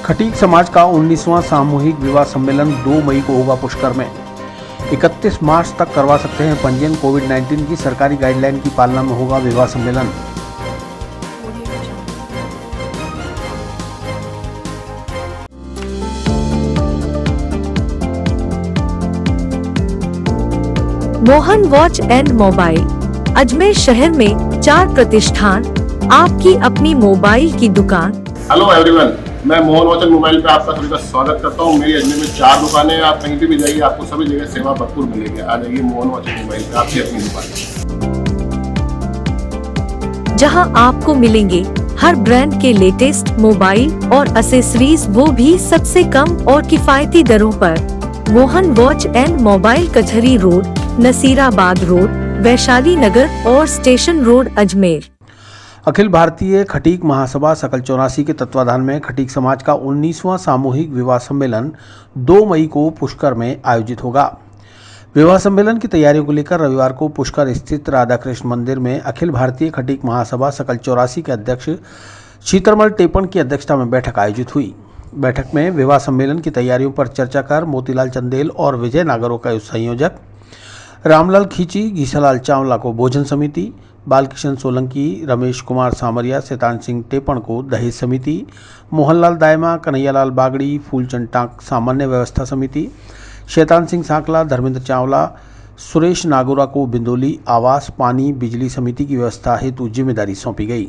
खटीक समाज का 19वां सामूहिक विवाह सम्मेलन 2 मई को होगा पुष्कर में। 31 मार्च तक करवा सकते हैं पंजीयन। कोविड-19 की सरकारी गाइडलाइन की पालना में होगा विवाह सम्मेलन। Mohan watch and mobile Ajmer शहर में 4 प्रतिष्ठान, आपकी अपनी मोबाइल की दुकान। हेलो एवरीवन, मैं मोहन वॉच एंड मोबाइल पे आपका सभी का स्वागत करता हूँ। मेरी अजमेर में 4 दुकानें हैं। आप कहीं भी जाइए, आपको सभी जगह सेवा भरपूर मिलेगी। आ जाइए मोहन वॉच एंड मोबाइल पे, आपकी अपनी दुकान, जहां आपको मिलेंगे हर ब्रांड के लेटेस्ट मोबाइल और एक्सेसरीज, वो भी सबसे कम और किफायती दरों पर। मोहन वॉच एंड मोबाइल कचहरी रोड, नसीराबाद रोड, वैशाली नगर और स्टेशन रोड, अजमेर। अखिल भारतीय खटीक महासभा सकल 84 के तत्वाधान में खटीक समाज का 19वां सामूहिक विवाह सम्मेलन 2 मई को पुष्कर में आयोजित होगा। विवाह सम्मेलन की तैयारियों को लेकर रविवार को पुष्कर स्थित राधा कृष्ण मंदिर में अखिल भारतीय खटीक महासभा सकल 84 के अध्यक्ष शीतरमल टेपण की अध्यक्षता में बैठक आयोजित हुई। बैठक में विवाह सम्मेलन की तैयारियों पर चर्चा कर मोतीलाल चंदेल और विजय नागरों का संयोजक, रामलाल खींची, घीसालाल चावला को भोजन समिति, बालकिशन सोलंकी, रमेश कुमार सामरिया, शैतान सिंह टेपण को दहेज समिति, मोहनलाल दायमा, कन्हैयालाल बागड़ी, फूलचंद टांक सामान्य व्यवस्था समिति, शैतान सिंह सांकला, धर्मेंद्र चावला, सुरेश नागोरा को बिंदोली आवास, पानी, बिजली समिति की व्यवस्था हेतु जिम्मेदारी सौंपी गई।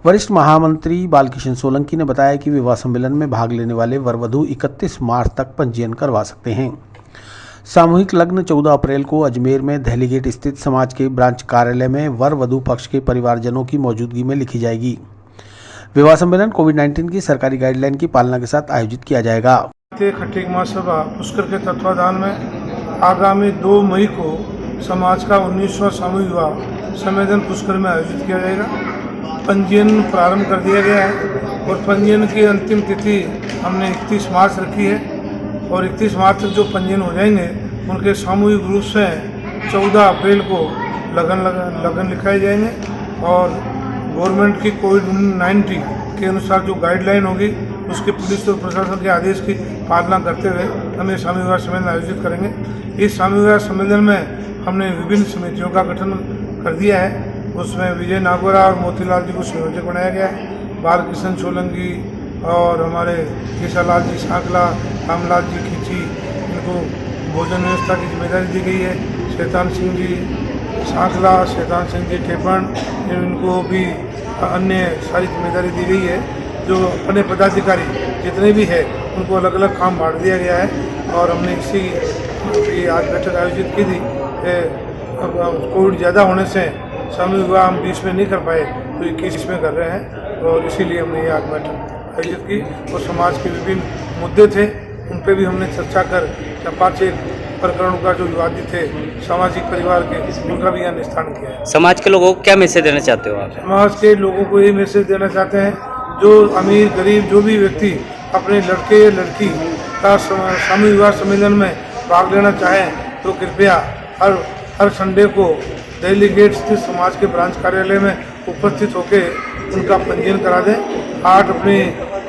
वरिष्ठ महामंत्री बालकिशन सोलंकी ने बताया कि विवाह सम्मेलन में भाग लेने वाले वर वधू 31 मार्च तक पंजीयन करवा सकते हैं। सामूहिक लग्न 14 अप्रैल को अजमेर में दहली गेट स्थित समाज के ब्रांच कार्यालय में वर वधू पक्ष के परिवारजनों की मौजूदगी में लिखी जाएगी। विवाह सम्मेलन कोविड-19 की सरकारी गाइडलाइन की पालना के साथ आयोजित किया जाएगा। खटीक महासभा पुष्कर के तत्वाधान में आगामी 2 मई को समाज का 19वां सामूहिक विवाह सम्मेलन पुष्कर में आयोजित किया जाएगा। पंजीयन प्रारंभ कर दिया गया है और पंजीयन की अंतिम तिथि हमने 31 मार्च रखी है और 31 मार्च तक जो पंजीयन हो जाएंगे उनके सामूहिक रूप से 14 अप्रैल को लगन लिखाए जाएंगे और गवर्नमेंट की कोविड-19 के अनुसार जो गाइडलाइन होगी उसके पुलिस और प्रशासन के आदेश की पालना करते हुए हम ये सामूहिक विवाह सम्मेलन आयोजित करेंगे। इस सामूहिक विवाह सम्मेलन में हमने विभिन्न समितियों का गठन कर दिया है। उसमें विजय नागोरा और मोतीलाल जी को संयोजक बनाया गया है। बालकिशन सोलंकी और हमारे घीसालाल जी सांकला, रामलाल जी खींची, इनको भोजन व्यवस्था की जिम्मेदारी दी गई है। शैतान सिंह जी सांकला, शैतान सिंह जी टेपण, इनको भी अन्य सारी जिम्मेदारी दी गई है। जो अपने पदाधिकारी जितने भी है उनको अलग अलग काम बांट दिया गया है और हमने इसी की आज बैठक आयोजित की थी। कोविड ज़्यादा होने से सामूहिक विवाह हम 20 में नहीं कर पाए तो 21 में कर रहे हैं और इसीलिए हमने ये आज बैठक आयोजित की और समाज के विभिन्न मुद्दे थे उन पे भी हमने चर्चा कर 5 प्रकरणों का जो विवादित थे सामाजिक परिवार के, उनका भी यहाँ निस्तारण किया है। समाज के लोगों को क्या मैसेज देना चाहते हो आप? समाज के लोगों को ये मैसेज देना चाहते हैं, जो अमीर गरीब जो भी व्यक्ति अपने लड़के या लड़की का सामूहिक विवाह सम्मेलन में भाग लेना चाहें तो कृपया हर संडे को दहली गेट स्थित समाज के ब्रांच कार्यालय में उपस्थित होकर उनका पंजीयन करा दें। 8 अपने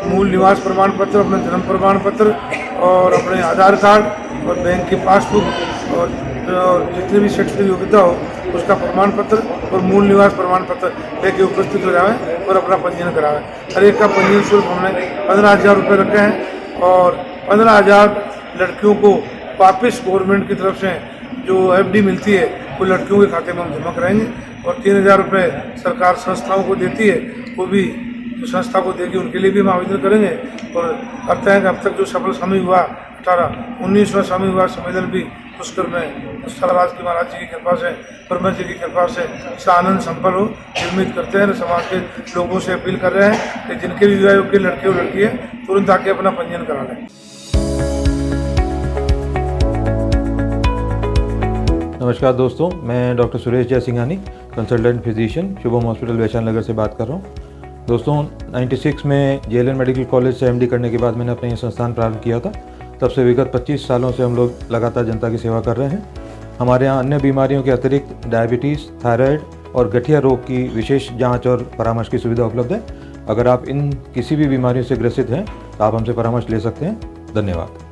मूल निवास प्रमाण पत्र, अपना जन्म प्रमाण पत्र और अपने आधार कार्ड और बैंक की पासबुक और जितनी भी शैक्षणिक योग्यता हो उसका प्रमाण पत्र और मूल निवास प्रमाण पत्र लेके उपस्थित हो जाएं और अपना पंजीयन कराएं। हर एक का पंजीयन शुल्क हमने 15,000 रुपये रखे हैं और 15,000 लड़कियों को वापस गवर्नमेंट की तरफ से जो FD मिलती है वो लड़कियों के खाते में हम जमा कराएंगे और 3,000 रुपये सरकार संस्थाओं को देती है, वो भी जो संस्था को देगी उनके लिए भी हम आवेदन करेंगे और करते हैं कि अब तक जो सफल सामूहिक विवाह 19वां सामूहिक विवाह सम्मेलन भी पुष्कर में स्थलराज की महाराज जी की कृपा से, ब्रह्मा जी की कृपा से आनंद संपन्न हो। उम्मीद करते हैं समाज के लोगों से अपील कर रहे हैं कि जिनके भी विवाह योग्य लड़के और लड़की है तुरंत आके अपना पंजीयन करा लें। नमस्कार दोस्तों, मैं doctor Suresh Jaisinghani, consultant physician, Shubham hospital Vaishali Nagar से बात कर रहा हूँ। दोस्तों 96 में JLN मेडिकल कॉलेज से MD करने के बाद मैंने अपना ये संस्थान प्रारंभ किया था। तब से विगत 25 सालों से हम लोग लगातार जनता की सेवा कर रहे हैं। हमारे यहाँ अन्य बीमारियों के अतिरिक्त डायबिटीज़, थायराइड और गठिया रोग की विशेष जांच और परामर्श की सुविधा उपलब्ध है। अगर आप इन किसी भी बीमारियों से ग्रसित हैं तो आप हमसे परामर्श ले सकते हैं। धन्यवाद।